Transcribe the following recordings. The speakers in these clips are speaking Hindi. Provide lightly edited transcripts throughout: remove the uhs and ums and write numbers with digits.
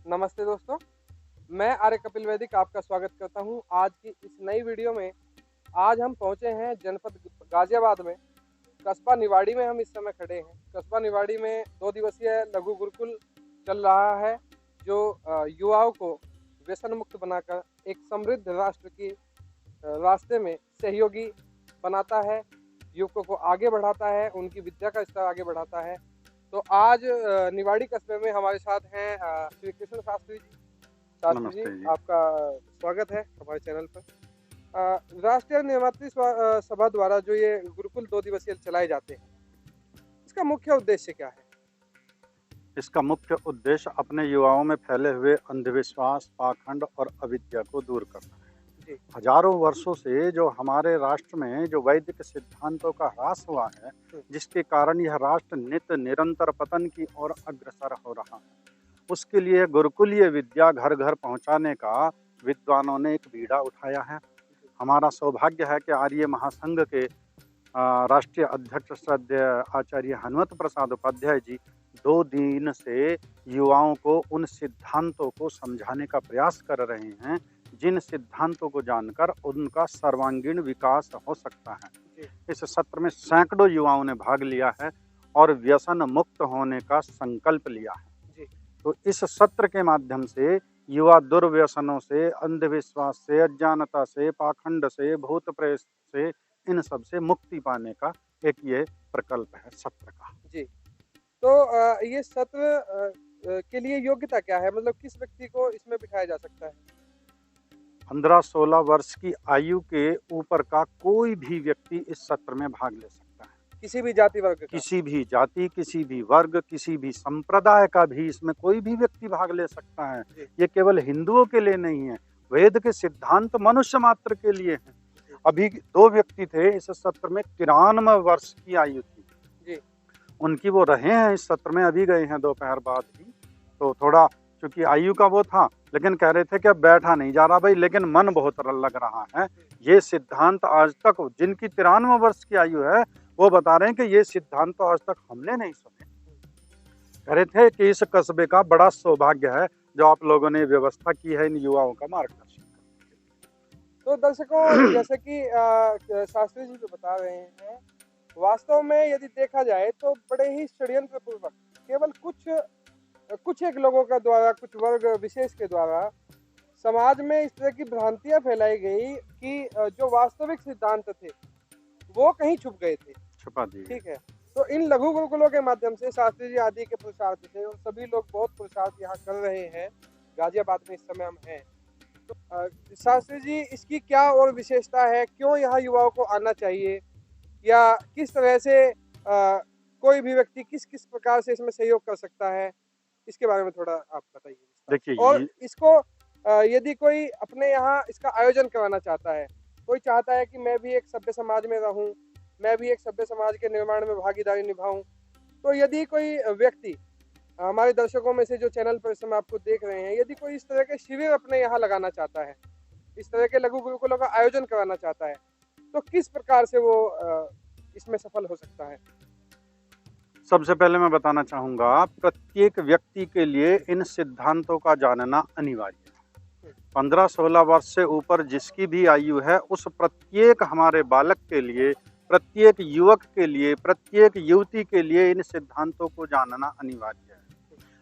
नमस्ते दोस्तों, मैं आर्य कपिल वैदिक आपका स्वागत करता हूं। आज की इस नई वीडियो में आज हम पहुंचे हैं जनपद गाजियाबाद में, कस्बा निवाड़ी में हम इस समय खड़े हैं। कस्बा निवाड़ी में 2 दिवसीय लघु गुरुकुल चल रहा है, जो युवाओं को व्यसन मुक्त बनाकर एक समृद्ध राष्ट्र की रास्ते में सहयोगी बनाता है, युवकों को आगे बढ़ाता है, उनकी विद्या का स्तर आगे बढ़ाता है। तो आज निवाड़ी कस्बे में हमारे साथ हैं श्री कृष्ण शास्त्री जी। शास्त्री जी, नमस्ते जी। आपका स्वागत है हमारे चैनल पर। राष्ट्रीय निर्मात्री सभा द्वारा जो ये गुरुकुल 2 दिवसीय चलाए जाते हैं, इसका मुख्य उद्देश्य क्या है? इसका मुख्य उद्देश्य अपने युवाओं में फैले हुए अंधविश्वास, पाखंड और अविद्या को दूर करना है। जी, हजारों वर्षों से जो हमारे राष्ट्र में जो वैदिक सिद्धांतों का ह्रास हुआ है, जिसके कारण यह राष्ट्र नित्य निरंतर पतन की ओर अग्रसर हो रहा है, उसके लिए गुरुकुलीय विद्या घर घर पहुंचाने का विद्वानों ने एक बीड़ा उठाया है। हमारा सौभाग्य है कि आर्य महासंघ के राष्ट्रीय अध्यक्ष श्रद्धेय आचार्य हनुमत प्रसाद उपाध्याय जी 2 दिन से युवाओं को उन सिद्धांतों को समझाने का प्रयास कर रहे हैं, जिन सिद्धांतों को जानकर उनका सर्वांगीण विकास हो सकता है। जी, इस सत्र में सैकड़ों युवाओं ने भाग लिया है और व्यसन मुक्त होने का संकल्प लिया है। जी, तो इस सत्र के माध्यम से युवा दुर्व्यसनों से, अंधविश्वास से, अज्ञानता से, पाखंड से, भूत प्रेत से, इन सब से मुक्ति पाने का एक ये प्रकल्प है सत्र का। जी। तो ये सत्र के लिए योग्यता क्या है? मतलब किस व्यक्ति को इसमें बिठाया जा सकता है? 15-16 वर्ष की आयु के ऊपर का कोई भी व्यक्ति इस सत्र में भाग ले सकता है। किसी भी जाति वर्ग का? किसी भी जाति, किसी भी वर्ग, किसी भी संप्रदाय का भी इसमें कोई भी व्यक्ति भाग ले सकता है। जी, ये केवल हिंदुओं के लिए नहीं है, वेद के सिद्धांत मनुष्य मात्र के लिए हैं। अभी 2 व्यक्ति थे इस सत्र में, 93 वर्ष की आयु थी। जी, उनकी वो रहे हैं इस सत्र में, अभी गए हैं दोपहर बाद ही। तो थोड़ा चूंकि आयु का वो था, लेकिन कह रहे थे कि अब बैठा नहीं जा रहा भाई, लेकिन मन बहुत लग रहा है। ये सिद्धांत आज तक, जिनकी 93 वर्ष की आयु है, वो बता रहे हैं कि ये सिद्धांत तो आज तक हमने नहीं सुने। कह रहे थे कि इस कस्बे का बड़ा सौभाग्य है जो आप लोगों ने व्यवस्था की है इन युवाओं का मार्गदर्शन। तो दर्शकों, जैसे कि शास्त्री जी जो बता रहे हैं, वास्तव में यदि देखा जाए तो बड़े ही षड्यंत्र पूर्वक केवल कुछ एक लोगों का द्वारा, कुछ वर्ग विशेष के द्वारा समाज में इस तरह की भ्रांतियां फैलाई गई कि जो वास्तविक सिद्धांत थे वो कहीं छुप गए थे। छुपा दिए। ठीक है, तो इन लघु गुरुकुलों के माध्यम से शास्त्री जी आदि के पुरुषार्थ से, और सभी लोग बहुत पुरुषार्थ यहाँ कर रहे हैं। गाजियाबाद में इस समय हम हैं। तो शास्त्री जी, इसकी क्या और विशेषता है? क्यों यहाँ युवाओं को आना चाहिए, या किस तरह से कोई भी व्यक्ति किस किस प्रकार से इसमें सहयोग कर सकता है? इसके बारे में थोड़ा आप बताइए। देखिए और इसको यदि कोई अपने यहाँ इसका आयोजन करवाना चाहता है, कोई चाहता है कि मैं भी एक सभ्य समाज में रहूं, मैं भी एक सभ्य समाज के निर्माण में भागीदारी निभाऊं, तो यदि कोई व्यक्ति, हमारे दर्शकों में से जो चैनल पर इस समय आपको देख रहे हैं, यदि कोई इस तरह के शिविर अपने यहाँ लगाना चाहता है, इस तरह के लघु गुरुकुलों का आयोजन कराना चाहता है, तो किस प्रकार से वो इसमें सफल हो सकता है? सबसे पहले मैं बताना चाहूँगा, प्रत्येक व्यक्ति के लिए इन सिद्धांतों का जानना अनिवार्य है। 15-16 वर्ष से ऊपर जिसकी भी आयु है, उस प्रत्येक हमारे बालक के लिए, प्रत्येक युवक के लिए, प्रत्येक युवती के लिए इन सिद्धांतों को जानना अनिवार्य है।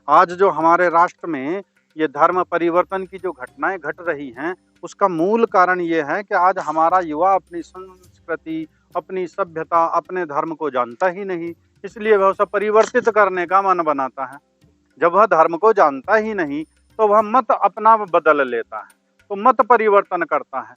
आज जो हमारे राष्ट्र में ये धर्म परिवर्तन की जो घटनाएं घट रही हैं, उसका मूल कारण ये है कि आज हमारा युवा अपनी संस्कृति, अपनी सभ्यता, अपने धर्म को जानता ही नहीं, इसलिए वह उसे परिवर्तित करने का मन बनाता है। जब वह धर्म को जानता ही नहीं, तो वह मत अपना बदल लेता है, तो मत परिवर्तन करता है।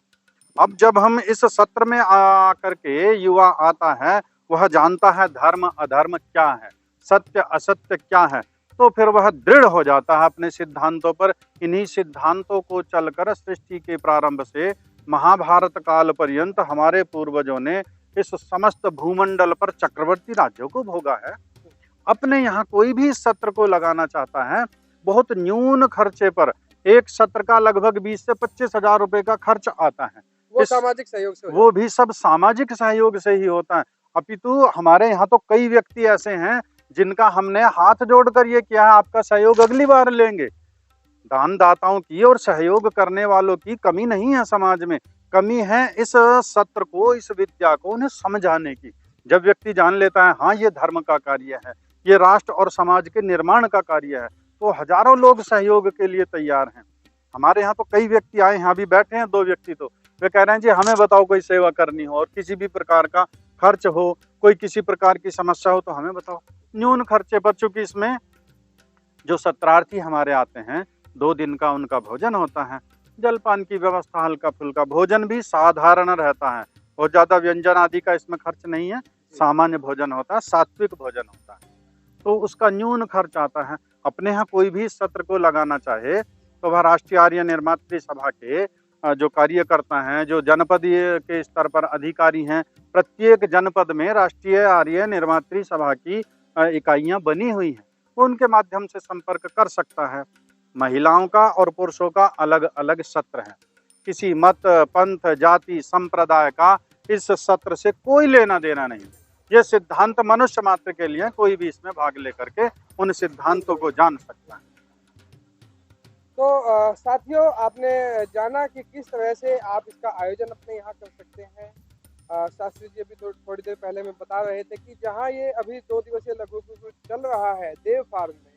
अब जब हम इस सत्र में आकर के युवा आता है, वह जानता है धर्म अधर्म क्या है, सत्य असत्य क्या है, तो फिर वह दृढ़ हो जाता है अपने सिद्धांतों पर। इन्हीं सिद्धांतों को चलकर सृष्टि के प्रारंभ से महाभारत काल पर्यंत हमारे पूर्वजों ने इस समस्त भूमंडल पर चक्रवर्ती राज्यों को भोगा है। अपने यहाँ कोई भी इस सत्र को लगाना चाहता है, बहुत न्यून खर्चे पर, एक सत्र का लगभग 20 से 25 हजार रुपए का खर्च आता है। वो सामाजिक सहयोग से वो भी सब सामाजिक सहयोग से ही होता है। अपितु हमारे यहाँ तो कई व्यक्ति ऐसे हैं जिनका हमने हाथ जोड़कर ये किया है, आपका सहयोग अगली बार लेंगे। दानदाताओं की और सहयोग करने वालों की कमी नहीं है समाज में, कमी है इस सत्र को, इस विद्या को उन्हें समझाने की। जब व्यक्ति जान लेता है हाँ ये धर्म का कार्य है, ये राष्ट्र और समाज के निर्माण का कार्य है, तो हजारों लोग सहयोग के लिए तैयार हैं। हमारे यहाँ तो कई व्यक्ति आए, यहाँ भी बैठे हैं 2 व्यक्ति, तो वे कह रहे हैं जी हमें बताओ कोई सेवा करनी हो और किसी भी प्रकार का खर्च हो, कोई किसी प्रकार की समस्या हो तो हमें बताओ। न्यून खर्चे पर, चूंकि इसमें जो सत्रार्थी हमारे आते हैं 2 दिन का उनका भोजन होता है, जलपान की व्यवस्था, हल्का फुल्का भोजन भी साधारण रहता है, बहुत ज्यादा व्यंजन आदि का इसमें खर्च नहीं है, सामान्य भोजन होता है, सात्विक भोजन होता है, तो उसका न्यून खर्च आता है। अपने यहाँ कोई भी सत्र को लगाना चाहे तो वह राष्ट्रीय आर्य निर्मात्री सभा के जो कार्यकर्ता हैं, जो जनपदीय के स्तर पर अधिकारी हैं, प्रत्येक जनपद में राष्ट्रीय आर्य निर्मात्री सभा की इकाइयां बनी हुई हैं, उनके माध्यम से संपर्क कर सकता है। महिलाओं का और पुरुषों का अलग अलग सत्र है, किसी मत, पंथ, जाति, संप्रदाय का इस सत्र से कोई लेना देना नहीं। ये सिद्धांत मनुष्य मात्र के लिए, कोई भी इसमें भाग लेकर के उन सिद्धांतों को जान सकता है। तो साथियों, आपने जाना कि किस तरह से आप इसका आयोजन अपने यहाँ कर सकते हैं। शास्त्री जी अभी थोड़ी देर पहले में बता रहे थे कि जहाँ ये अभी 2 दिवसीय लघु गुरुकुल चल रहा है देव फार्म में,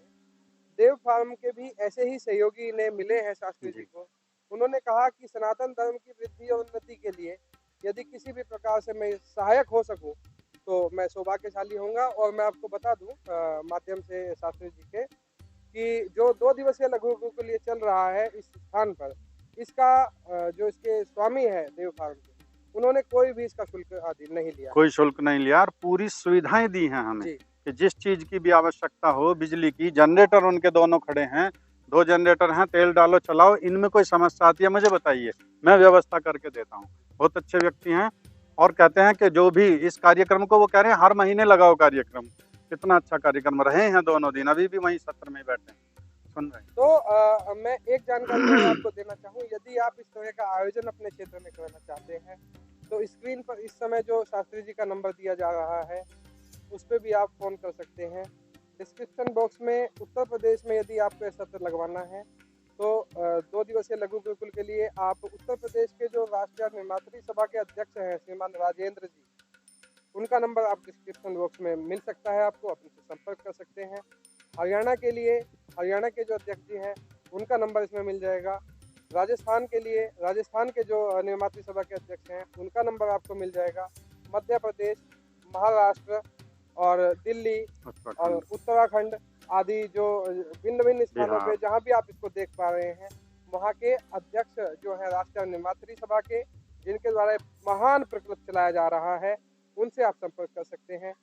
देव फार्म के भी ऐसे ही सहयोगी इन्हें मिले हैं शास्त्री जी को। उन्होंने कहा कि सनातन धर्म की वृद्धि और उन्नति के लिए यदि किसी भी प्रकार से मैं सहायक हो सकूं तो मैं सौभाग्यशाली होऊंगा। और मैं आपको बता दूं माध्यम से शास्त्री जी के कि जो 2 दिवसीय लघु गुरुकुल लिए चल रहा है इस स्थान पर, इसका जो इसके स्वामी है देव फार्म के, उन्होंने कोई भी इसका शुल्क आदि नहीं लिया, कोई शुल्क नहीं लिया और पूरी सुविधाएं दी हैं हमें कि जिस चीज की भी आवश्यकता हो, बिजली की, जनरेटर उनके दोनों खड़े हैं, 2 जनरेटर हैं, तेल डालो चलाओ, इनमें कोई समस्या आती है मुझे बताइए, मैं व्यवस्था करके देता हूँ। बहुत अच्छे व्यक्ति हैं और कहते हैं कि जो भी इस कार्यक्रम को, वो कह रहे हैं हर महीने लगाओ कार्यक्रम, कितना अच्छा कार्यक्रम, रहे हैं दोनों दिन, अभी भी वहीं सत्र में बैठे हैं, सुन रहे हैं। तो मैं एक जानकारी और आपको देना चाहूँ, यदि आप इस तरह का आयोजन अपने क्षेत्र में करना चाहते हैं तो स्क्रीन पर इस समय जो शास्त्री जी का नंबर दिया जा रहा है उस पर भी आप फ़ोन कर सकते हैं। डिस्क्रिप्शन बॉक्स में उत्तर प्रदेश में यदि आपको ये सत्र लगवाना है तो 2 दिवसीय लघु गुरुकुल के लिए आप उत्तर प्रदेश के जो राष्ट्रीय निर्मात्री सभा के अध्यक्ष हैं श्रीमान राजेंद्र जी, उनका नंबर आप डिस्क्रिप्शन बॉक्स में मिल सकता है, आपको अपने से संपर्क कर सकते हैं। हरियाणा के लिए हरियाणा के जो अध्यक्ष जी हैं उनका नंबर इसमें मिल जाएगा। राजस्थान के लिए राजस्थान के जो निर्मात्री सभा के अध्यक्ष हैं उनका नंबर आपको मिल जाएगा। मध्य प्रदेश, महाराष्ट्र और दिल्ली और उत्तराखंड आदि जो भिन्न भिन्न स्थानों पे जहाँ भी आप इसको देख पा रहे हैं, वहाँ के अध्यक्ष जो है राष्ट्रीय निर्मात्री सभा के, जिनके द्वारा महान प्रकल्प चलाया जा रहा है, उनसे आप संपर्क कर सकते हैं।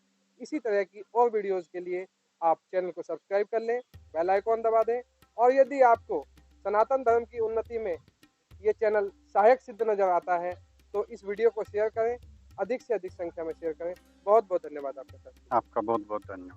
इसी तरह की और वीडियोस के लिए आप चैनल को सब्सक्राइब कर लें, बेल आइकॉन दबा दें, और यदि आपको सनातन धर्म की उन्नति में ये चैनल सहायक सिद्ध नजर आता है तो इस वीडियो को शेयर करें, अधिक से अधिक संख्या में शेयर करें। बहुत बहुत धन्यवाद आपका सर। आपका बहुत बहुत धन्यवाद।